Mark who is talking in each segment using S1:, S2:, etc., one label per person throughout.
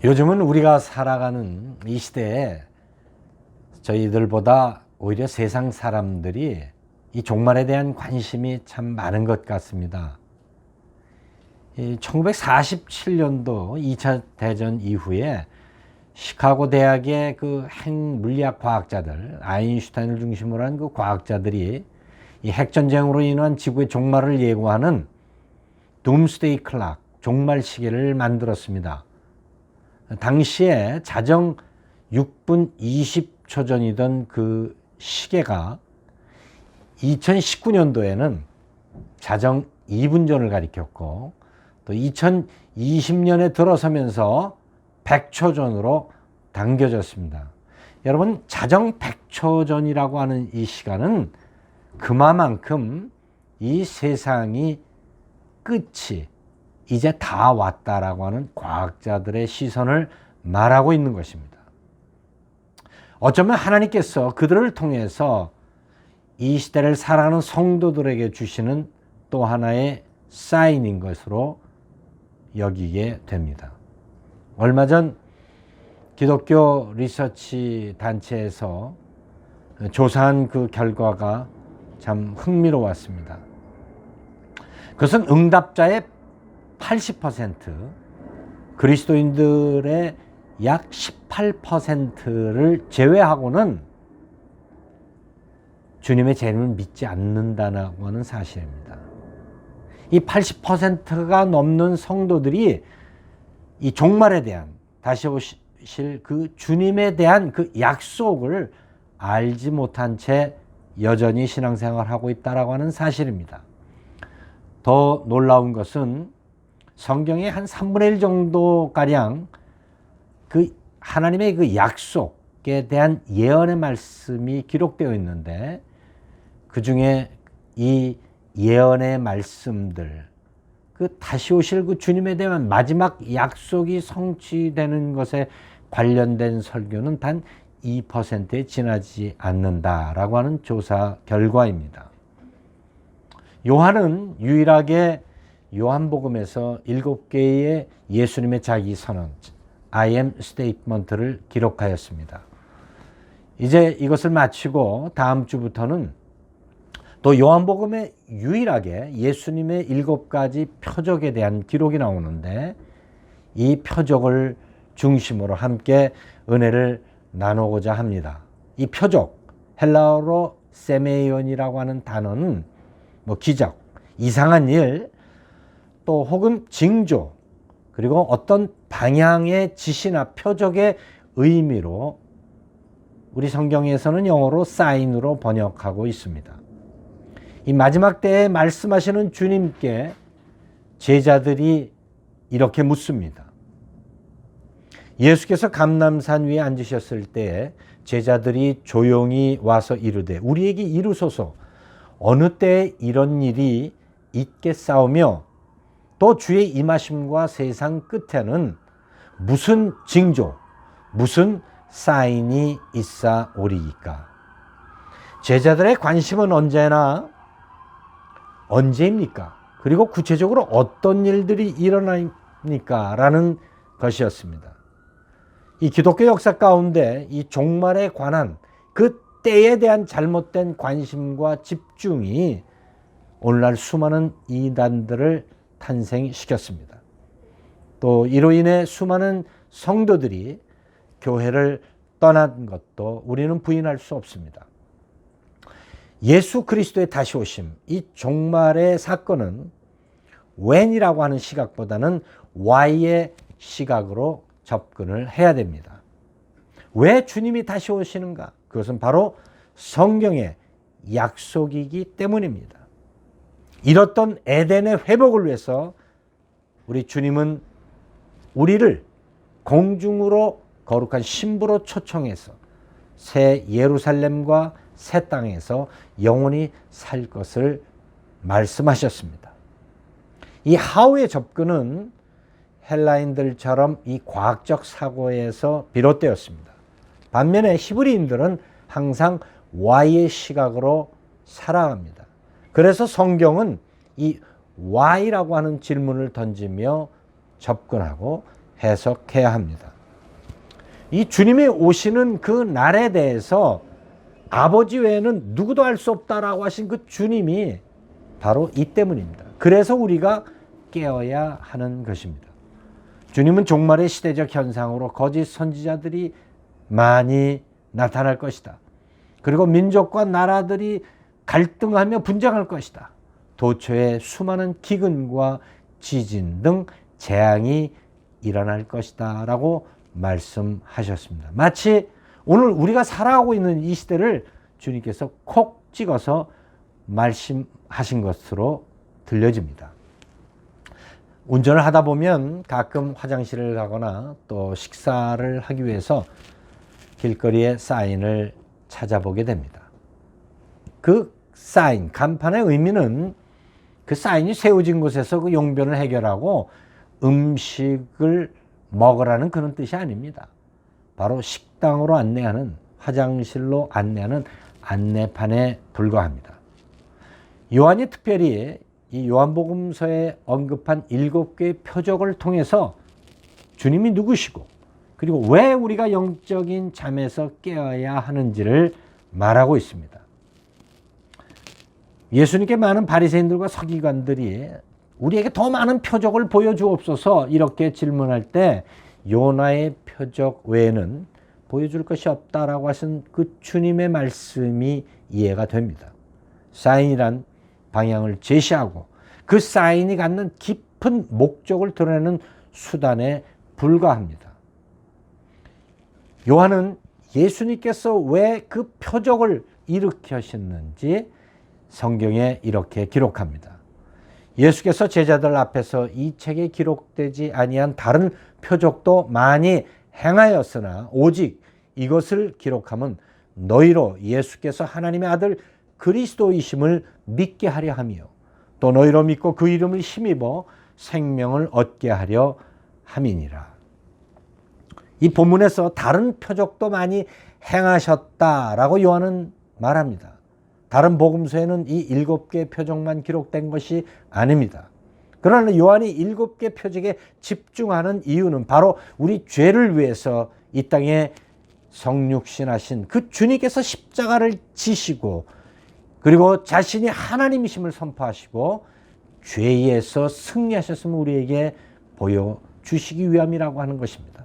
S1: 요즘은 우리가 살아가는 이 시대에 저희들보다 오히려 세상 사람들이 이 종말에 대한 관심이 참 많은 것 같습니다. 1947년도 2차 대전 이후에 시카고 대학의 그 핵물리학 과학자들, 아인슈타인을 중심으로 한 그 과학자들이 이 핵전쟁으로 인한 지구의 종말을 예고하는 둠스데이 클락, 종말 시계를 만들었습니다. 당시에 자정 6분 20초 전이던 그 시계가 2019년도에는 자정 2분 전을 가리켰고, 또 2020년에 들어서면서 100초 전으로 당겨졌습니다. 여러분, 자정 100초 전이라고 하는 이 시간은 그만큼 이 세상이 끝이 이제 다 왔다라고 하는 과학자들의 시선을 말하고 있는 것입니다. 어쩌면 하나님께서 그들을 통해서 이 시대를 살아가는 성도들에게 주시는 또 하나의 사인인 것으로 여기게 됩니다. 얼마 전 기독교 리서치 단체에서 조사한 그 결과가 참 흥미로웠습니다. 그것은 응답자의 80%, 그리스도인들의 약 18%를 제외하고는 주님의 재림을 믿지 않는다고 하는 사실입니다. 이 80%가 넘는 성도들이 이 종말에 대한, 다시 오실 그 주님에 대한 그 약속을 알지 못한 채 여전히 신앙생활을 하고 있다고 하는 사실입니다. 더 놀라운 것은 성경의 한 3분의 1 정도가량 그 하나님의 그 약속에 대한 예언의 말씀이 기록되어 있는데, 그 중에 이 예언의 말씀들, 그 다시 오실 그 주님에 대한 마지막 약속이 성취되는 것에 관련된 설교는 단 2%에 지나지 않는다라고 하는 조사 결과입니다. 요한은 유일하게 요한복음에서 7개의 예수님의 자기 선언, I am statement를 기록하였습니다. 이제 이것을 마치고 다음 주부터는 또 요한복음에 유일하게 예수님의 7가지 표적에 대한 기록이 나오는데, 이 표적을 중심으로 함께 은혜를 나누고자 합니다. 이 표적, 헬라어로 세메이온이라고 하는 단어는 기적, 이상한 일, 또 혹은 징조, 그리고 어떤 방향의 지시나 표적의 의미로 우리 성경에서는 영어로 사인으로 번역하고 있습니다. 이 마지막 때에 말씀하시는 주님께 제자들이 이렇게 묻습니다. 예수께서 감람산 위에 앉으셨을 때에 제자들이 조용히 와서 이르되 우리에게 이루소서, 어느 때에 이런 일이 있겠사오며 또 주의 임하심과 세상 끝에는 무슨 징조, 무슨 사인이 있사오리이까. 제자들의 관심은 언제입니까? 그리고 구체적으로 어떤 일들이 일어납니까? 라는 것이었습니다. 이 기독교 역사 가운데 이 종말에 관한 그 때에 대한 잘못된 관심과 집중이 오늘날 수많은 이단들을 탄생시켰습니다. 또 이로 인해 수많은 성도들이 교회를 떠난 것도 우리는 부인할 수 없습니다. 예수 그리스도의 다시 오심, 이 종말의 사건은 when이라고 하는 시각보다는 why의 시각으로 접근을 해야 됩니다. 왜 주님이 다시 오시는가? 그것은 바로 성경의 약속이기 때문입니다. 잃었던 에덴의 회복을 위해서 우리 주님은 우리를 공중으로 거룩한 신부로 초청해서 새 예루살렘과 새 땅에서 영원히 살 것을 말씀하셨습니다. 이 하우의 접근은 헬라인들처럼 이 과학적 사고에서 비롯되었습니다. 반면에 히브리인들은 항상 Y의 시각으로 살아갑니다. 그래서 성경은 이 Y라고 하는 질문을 던지며 접근하고 해석해야 합니다. 이 주님이 오시는 그 날에 대해서 아버지 외에는 누구도 알 수 없다라고 하신 그 주님이 바로 이 때문입니다. 그래서 우리가 깨어야 하는 것입니다. 주님은 종말의 시대적 현상으로 거짓 선지자들이 많이 나타날 것이다. 그리고 민족과 나라들이 갈등하며 분쟁할 것이다. 도처에 수많은 기근과 지진 등 재앙이 일어날 것이다 라고 말씀하셨습니다. 마치 오늘 우리가 살아가고 있는 이 시대를 주님께서 콕 찍어서 말씀하신 것으로 들려집니다. 운전을 하다 보면 가끔 화장실을 가거나 또 식사를 하기 위해서 길거리에 사인을 찾아보게 됩니다. 그 사인, 간판의 의미는 그 사인이 세워진 곳에서 그 용변을 해결하고 음식을 먹으라는 그런 뜻이 아닙니다. 바로 식당으로 안내하는, 화장실로 안내하는 안내판에 불과합니다. 요한이 특별히 이 요한복음서에 언급한 7개의 표적을 통해서 주님이 누구시고 그리고 왜 우리가 영적인 잠에서 깨어야 하는지를 말하고 있습니다. 예수님께 많은 바리새인들과 서기관들이 우리에게 더 많은 표적을 보여주옵소서 이렇게 질문할 때 요나의 표적 외에는 보여줄 것이 없다라고 하신 그 주님의 말씀이 이해가 됩니다. 사인이란 방향을 제시하고 그 사인이 갖는 깊은 목적을 드러내는 수단에 불과합니다. 요한은 예수님께서 왜 그 표적을 일으키셨는지 성경에 이렇게 기록합니다. 예수께서 제자들 앞에서 이 책에 기록되지 아니한 다른 표적도 많이 행하였으나 오직 이것을 기록함은 너희로 예수께서 하나님의 아들 그리스도이심을 믿게 하려 함이요 또 너희로 믿고 그 이름을 힘입어 생명을 얻게 하려 함이니라. 이 본문에서 다른 표적도 많이 행하셨다라고 요한은 말합니다. 다른 복음서에는 이 7개 표적만 기록된 것이 아닙니다. 그러나 요한이 7개 표적에 집중하는 이유는 바로 우리 죄를 위해서 이 땅에 성육신하신 그 주님께서 십자가를 지시고 그리고 자신이 하나님이심을 선포하시고 죄에서 승리하셨음을 우리에게 보여주시기 위함이라고 하는 것입니다.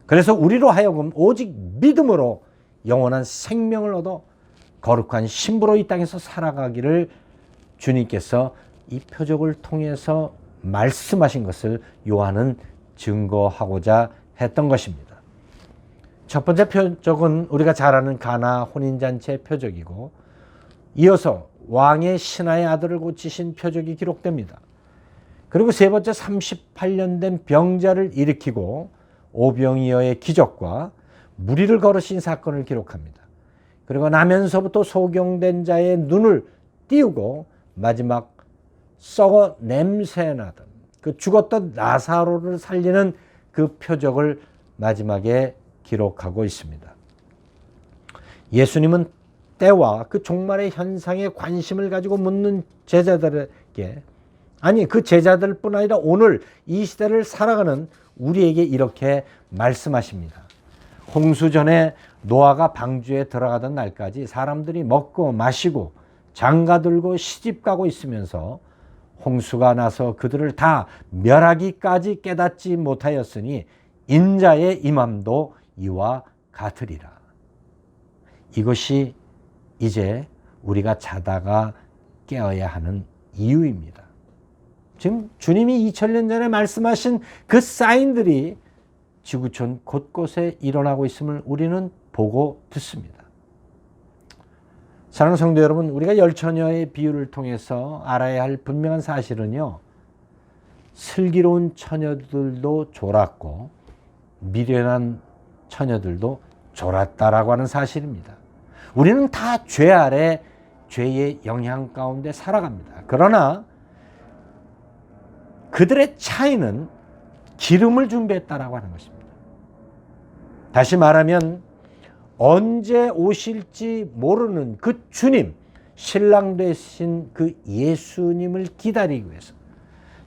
S1: 그래서 우리로 하여금 오직 믿음으로 영원한 생명을 얻어 거룩한 신부로 이 땅에서 살아가기를 주님께서 이 표적을 통해서 말씀하신 것을 요한은 증거하고자 했던 것입니다. 첫 번째 표적은 우리가 잘 아는 가나 혼인잔치의 표적이고 이어서 왕의 신하의 아들을 고치신 표적이 기록됩니다. 그리고 세 번째 38년 된 병자를 일으키고 오병이어의 기적과 무리를 걸으신 사건을 기록합니다. 그리고 나면서부터 소경된 자의 눈을 띄우고 마지막 썩어 냄새나던 그 죽었던 나사로를 살리는 그 표적을 마지막에 기록하고 있습니다. 예수님은 때와 그 종말의 현상에 관심을 가지고 묻는 제자들에게 아니 그 제자들뿐 아니라 오늘 이 시대를 살아가는 우리에게 이렇게 말씀하십니다. 홍수 전에 노아가 방주에 들어가던 날까지 사람들이 먹고 마시고 장가들고 시집가고 있으면서 홍수가 나서 그들을 다 멸하기까지 깨닫지 못하였으니 인자의 임함도 이와 같으리라. 이것이 이제 우리가 자다가 깨어야 하는 이유입니다. 지금 주님이 2000년 전에 말씀하신 그 사인들이 지구촌 곳곳에 일어나고 있음을 우리는 보고 듣습니다. 사랑하는 성도 여러분, 우리가 열처녀의 비유를 통해서 알아야 할 분명한 사실은요, 슬기로운 처녀들도 졸았고 미련한 처녀들도 졸았다라고 하는 사실입니다. 우리는 다 죄 아래 죄의 영향 가운데 살아갑니다. 그러나 그들의 차이는 기름을 준비했다라고 하는 것입니다. 다시 말하면 언제 오실지 모르는 그 주님, 신랑 되신 그 예수님을 기다리기 위해서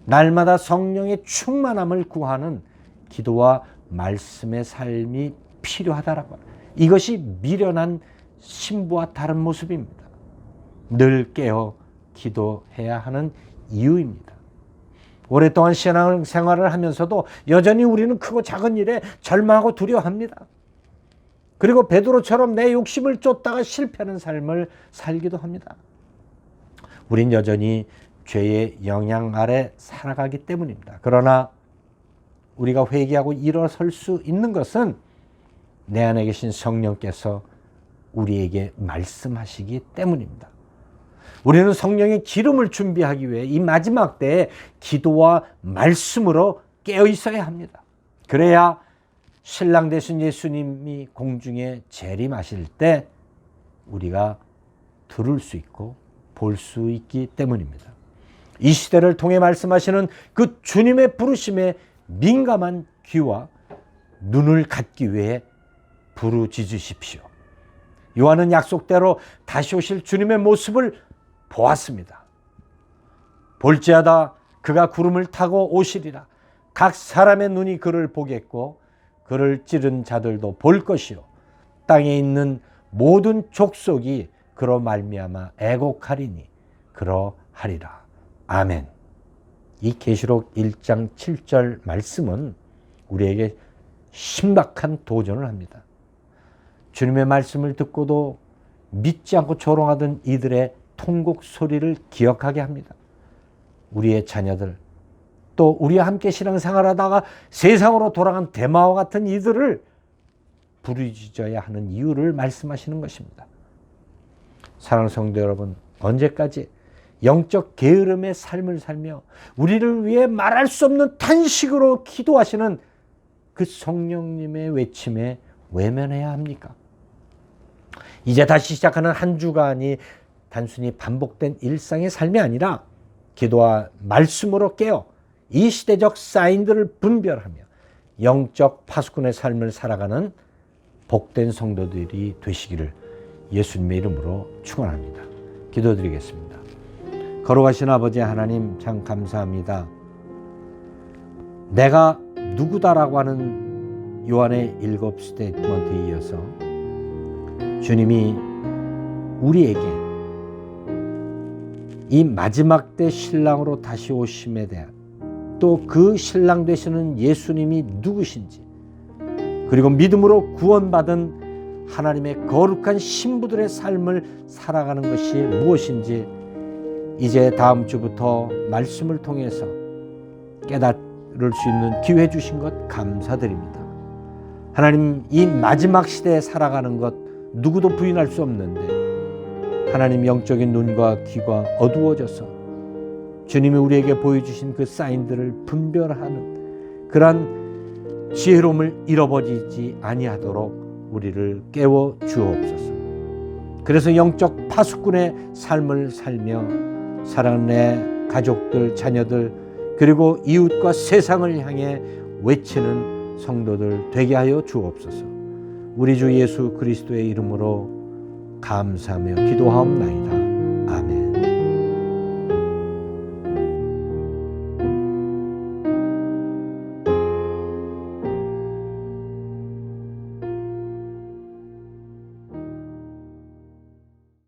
S1: 날마다 성령의 충만함을 구하는 기도와 말씀의 삶이 필요하다라고. 이것이 미련한 신부와 다른 모습입니다. 늘 깨어 기도해야 하는 이유입니다. 오랫동안 신앙생활을 하면서도 여전히 우리는 크고 작은 일에 절망하고 두려워합니다. 그리고 베드로처럼 내 욕심을 쫓다가 실패하는 삶을 살기도 합니다. 우린 여전히 죄의 영향 아래 살아가기 때문입니다. 그러나 우리가 회개하고 일어설 수 있는 것은 내 안에 계신 성령께서 우리에게 말씀하시기 때문입니다. 우리는 성령의 기름을 준비하기 위해 이 마지막 때에 기도와 말씀으로 깨어 있어야 합니다. 그래야 신랑 되신 예수님이 공중에 재림하실 때 우리가 들을 수 있고 볼 수 있기 때문입니다. 이 시대를 통해 말씀하시는 그 주님의 부르심에 민감한 귀와 눈을 갖기 위해 부르짖으십시오. 요한은 약속대로 다시 오실 주님의 모습을 보았습니다. 볼지어다 그가 구름을 타고 오시리라. 각 사람의 눈이 그를 보겠고 그를 찌른 자들도 볼 것이요 땅에 있는 모든 족속이 그로 말미암아 애곡하리니 그러하리라. 아멘. 이 계시록 1장 7절 말씀은 우리에게 신박한 도전을 합니다. 주님의 말씀을 듣고도 믿지 않고 조롱하던 이들의 통곡 소리를 기억하게 합니다. 우리의 자녀들, 또 우리와 함께 신앙생활하다가 세상으로 돌아간 데마와 같은 이들을 부르짖어야 하는 이유를 말씀하시는 것입니다. 사랑하는 성도 여러분, 언제까지 영적 게으름의 삶을 살며 우리를 위해 말할 수 없는 탄식으로 기도하시는 그 성령님의 외침에 외면해야 합니까? 이제 다시 시작하는 한 주간이 단순히 반복된 일상의 삶이 아니라 기도와 말씀으로 깨어 이 시대적 사인들을 분별하며 영적 파수꾼의 삶을 살아가는 복된 성도들이 되시기를 예수님의 이름으로 축원합니다. 기도드리겠습니다. 거룩하신 아버지 하나님, 참 감사합니다. 내가 누구다라고 하는 요한의 7 스테이트먼트에 이어서 주님이 우리에게 이 마지막 때 신랑으로 다시 오심에 대한, 또 그 신랑 되시는 예수님이 누구신지, 그리고 믿음으로 구원받은 하나님의 거룩한 신부들의 삶을 살아가는 것이 무엇인지 이제 다음 주부터 말씀을 통해서 깨달을 수 있는 기회 주신 것 감사드립니다. 하나님, 이 마지막 시대에 살아가는 것 누구도 부인할 수 없는데 하나님, 영적인 눈과 귀가 어두워져서 주님이 우리에게 보여주신 그 사인들을 분별하는 그러한 지혜로움을 잃어버리지 아니하도록 우리를 깨워 주옵소서. 그래서 영적 파수꾼의 삶을 살며 사랑하는 내 가족들, 자녀들, 그리고 이웃과 세상을 향해 외치는 성도들 되게 하여 주옵소서. 우리 주 예수 그리스도의 이름으로 감사하며 기도하옵나이다. 아멘.